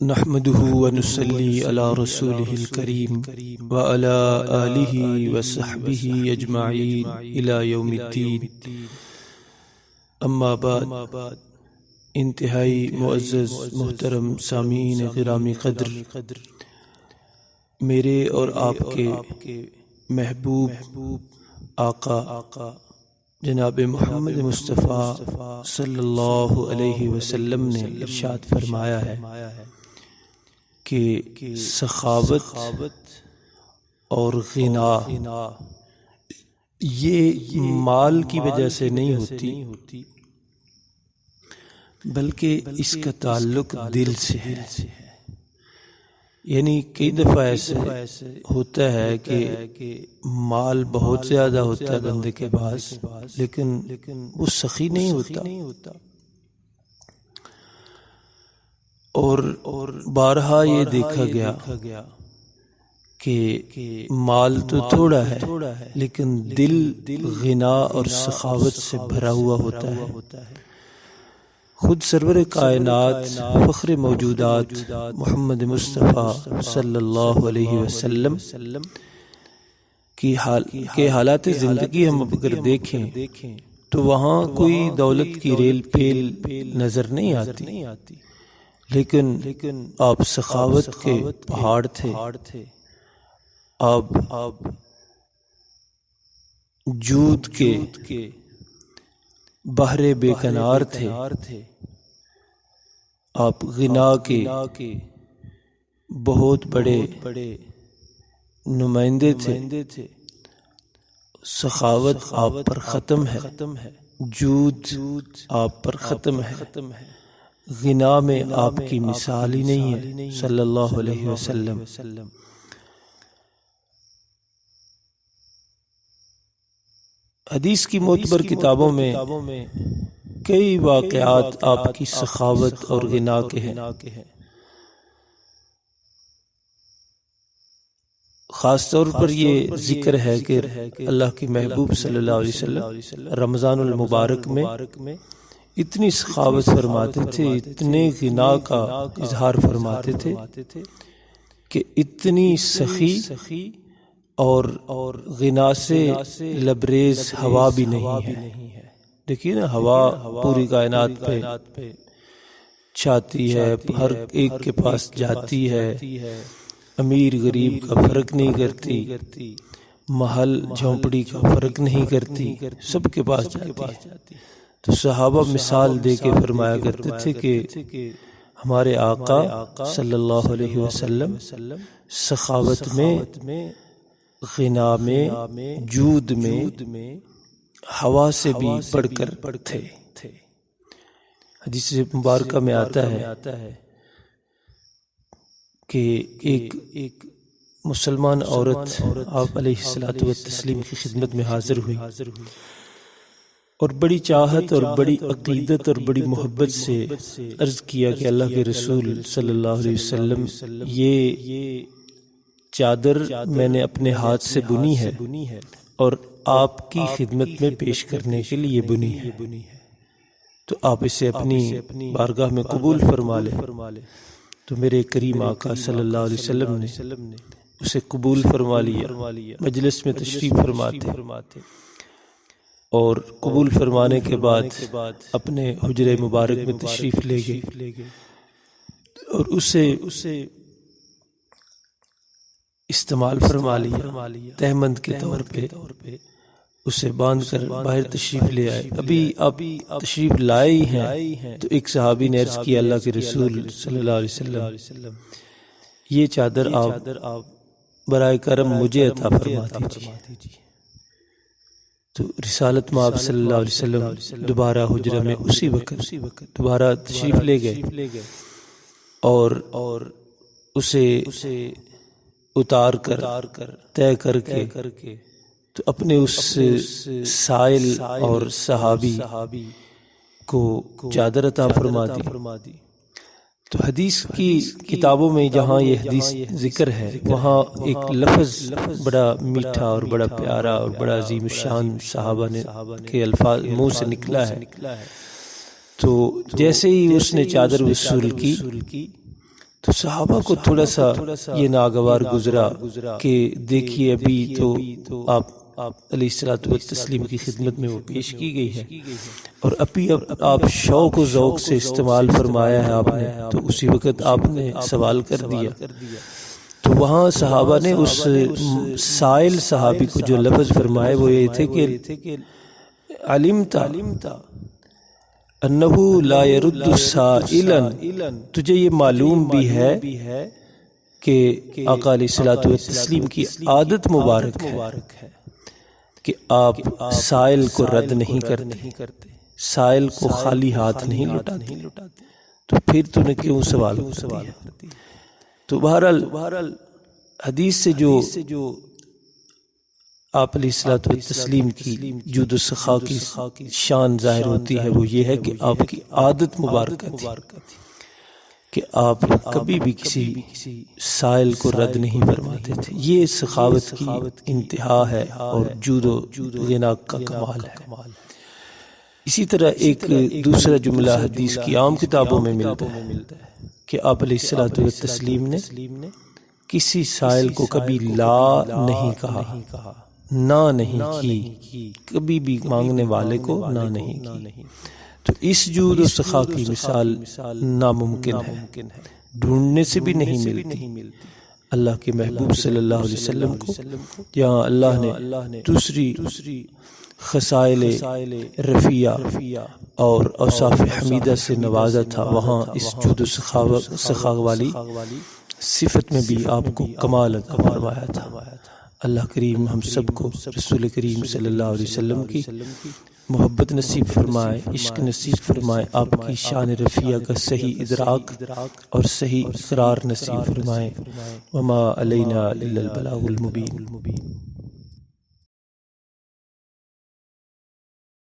نحمده ونصلي على رسوله الكريم وعلى آله وصحبه أجمعين إلى يوم الدين. اما بعد، انتہائی معزز محترم سامعین گرامی قدر، میرے اور آپ کے محبوب آقا جناب محمد مصطفیٰ صلی اللہ علیہ وسلم نے ارشاد فرمایا ہے کہ سخاوت اور غنا یہ مال کی وجہ سے نہیں ہوتی، بلکہ اس کا تعلق دل سے ہے۔ یعنی کئی دفعہ ایسے ہوتا ہے کہ مال بہت زیادہ ہوتا ہے بندے کے پاس، لیکن وہ سخی نہیں ہوتا، اور بارہا یہ دیکھا گیا کہ مال تو تھوڑا ہے لیکن دل غنا اور سخاوت سے بھرا ہوا ہوتا ہے۔ خود سرور کائنات فخر موجودات محمد مصطفیٰ صلی اللہ علیہ وسلم کی حالات زندگی ہم اگر دیکھیں تو وہاں کوئی دولت کی ریل پیل نظر نہیں آتی، لیکن آپ سخاوت کے پہاڑ تھے، آپ جود کے بحر بے کنار تھے، آپ غنا کے بہت بڑے نمائندے تھے۔ سخاوت آپ پر ختم ہے، جود آپ پر ختم ہے، غنا میں آپ کی مثال ہی نہیں ہے صلی اللہ علیہ وسلم۔ حدیث کی معتبر کتابوں میں کئی واقعات آپ کی سخاوت اور غنا کے ہیں۔ خاص طور پر یہ ذکر ہے کہ اللہ کے محبوب صلی اللہ علیہ وسلم رمضان المبارک میں اتنی سخاوت فرماتے تھے، اتنے غنا کا اظہار فرماتے تھے کہ اتنی سخی اور غنا سے لبریز ہوا بھی نہیں ہے۔ دیکھیے نا، ہوا پوری کائنات پہ چھاتی ہے، ہر ایک کے پاس جاتی ہے، امیر غریب کا فرق نہیں کرتی، محل جھونپڑی کا فرق نہیں کرتی، سب کے پاس جاتی ہے۔ تو صحابہ مثال دے کے فرمایا کرتے تھے کہ ہمارے آقا صلی اللہ علیہ وسلم سخاوت میں، غنا میں، جود میں ہوا سے بھی بڑھ کر تھے۔ حدیث مبارکہ میں آتا ہے کہ ایک مسلمان عورت آپ علیہ الصلوۃ والتسلیم کی خدمت میں حاضر ہوئی اور بڑی چاہت اور بڑی عقیدت اور بڑی محبت سے عرض کیا کہ اللہ کے رسول صلی اللہ علیہ وسلم، یہ چادر میں نے اپنے ہاتھ سے بنی ہے اور آپ کی خدمت میں پیش کرنے کے لیے بنی ہے، تو آپ اسے اپنی بارگاہ میں قبول فرما لیں۔ تو میرے کریم آقا صلی اللہ علیہ وسلم نے اسے قبول فرما لیا، مجلس میں تشریف فرماتے اور قبول فرمانے کے بعد اپنے حجرے مبارک میں تشریف لے گئے اور اسے استعمال فرما لیا، تہمند کے طور پہ اسے باندھ کر باہر تشریف لے آئے۔ ابھی آپ تشریف لائے ہی ہیں تو ایک صحابی نے عرض کیا، اللہ کے رسول صلی اللہ علیہ وسلم، یہ چادر آپ برائے کرم مجھے عطا فرما دیجیے۔ تو رسالت مآب صلی اللہ علیہ وسلم دوبارہ حجرہ میں اسی وقت دوبارہ تشریف لے گئے اور اسے اتار کر طے کر کے تو اپنے اس سائل اور صحابی کو چادر عطا فرما دی۔ تو حدیث کی کتابوں میں جہاں یہ حدیث ذکر ہے، وہاں ایک لفظ بڑا میٹھا اور بڑا پیارا اور بڑا عظیم الشان صحابہ نے کے الفاظ منہ سے نکلا ہے۔ تو جیسے ہی اس نے چادر وصول کی تو صحابہ کو تھوڑا سا یہ ناگوار گزرا کہ دیکھیے ابھی تو آپ علیہ الصلوۃ والتسلیم کی خدمت میں وہ پیش کی گئی ہے اور ابھی آپ شوق و ذوق سے استعمال فرمایا ہے آپ نے، تو اسی وقت آپ نے سوال کر دیا۔ تو وہاں صحابہ نے اس سائل صحابی کو جو لفظ فرمائے وہ یہ تھے کہ علمتا انہو لا يرد سائلا، تجھے یہ معلوم بھی ہے کہ آقا علیہ الصلوۃ والتسلیم کی عادت مبارک ہے کہ آپ سائل کو رد نہیں کرتے، سائل کو خالی ہاتھ نہیں لوٹاتے، تو پھر تو نے کیوں سوال کر دیا؟ تو بہرحال حدیث سے جو آپ علیہ الصلوۃ والتسلیم کی جود و سخا کی شان ظاہر ہوتی ہے، وہ یہ ہے کہ آپ کی عادت مبارکہ تھی کہ آپ کبھی بھی کسی سائل کو رد نہیں فرماتے تھے۔ یہ سخاوت کی انتہا ہے اور جود و غنا کا کمال ہے۔ اسی طرح ایک دوسرا جملہ حدیث کی عام کتابوں میں ملتا ہے کہ آپ علیہ الصلوۃ والتسلیم نے کسی سائل کو کبھی لا نہیں کہا، نہ نہیں کی، کبھی بھی مانگنے والے کو نہ نہیں کی۔ تو اس جود و سخا کی مثال ناممکن ہے، ڈھونڈنے سے بھی نہیں ملتی۔ اللہ کے محبوب صلی اللہ علیہ وسلم کو جہاں اللہ نے دوسری خصائل رفیع اور اوصاف حمیدہ سے نوازا تھا، وہاں اس جود و سخا والی صفت میں بھی آپ کو کمال عطا فرمایا تھا۔ اللہ کریم ہم سب کو رسول کریم صلی اللہ علیہ وسلم کی محبت نصیب فرمائے، عشق نصیب فرمائے، آپ کی شان رفیع کا صحیح ادراک اور صحیح اقرار نصیب فرمائے۔ وما علینا الا البلاغ المبین۔